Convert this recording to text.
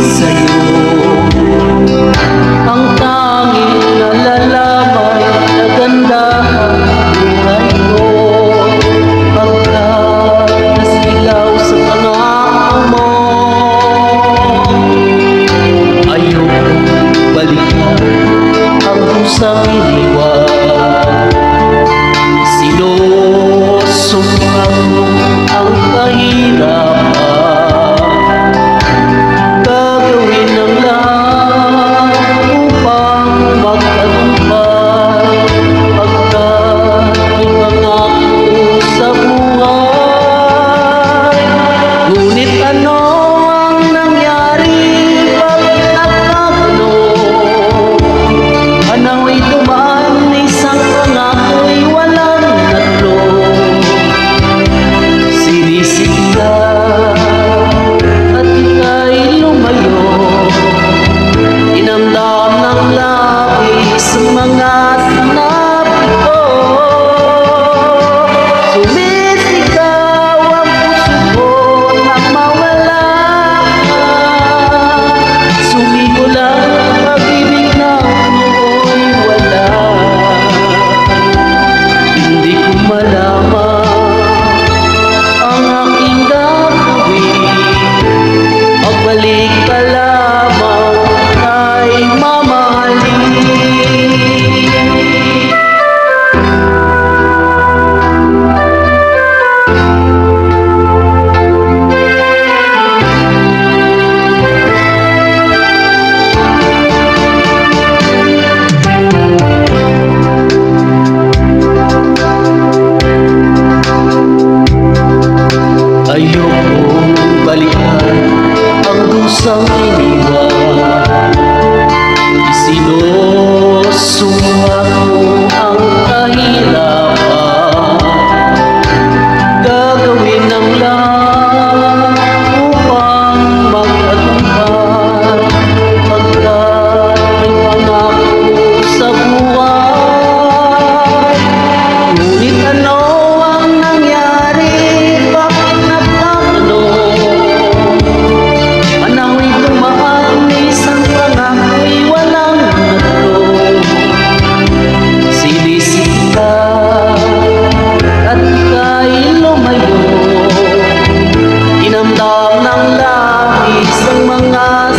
sa'yo. Ang tanging nalalamay na ganda ang buhay ko, pagkasilaw sa pangako mo. Ayoko balikan ang pusang iniwan, sinusumpa ko ang kahirapan. Gagawin ang lahat upang magtagumpay, pagkat ipangako sa buhay. Ngunit ano ang nangyari? Bakit nagkagano? Anaw'y dumaan, isang pangako'y walang natlo. Sinisita at ika'y lumayo, inamdam ng labis mga sinabi ko. Sumisigaw ang puso ko na mawala ka, sumigol ang pag-ibig na ako'y wala. Hindi ko malaman ang aking gagawin, magbalik ka lamang kay mamahalin. Ayokong balikan ang dusang iniwan, isinusumpa ko ang kahirapan. Gagawin ang lahat upang magtagumpay, pagkat may pangako sa buhay. Ngunit ano ang nangyari? Bakit nagkagano? Anaw'y dumaan, isang pangako'y walang natlo. Sinisita at ika'y lumayo, inamdam ng labis ang mga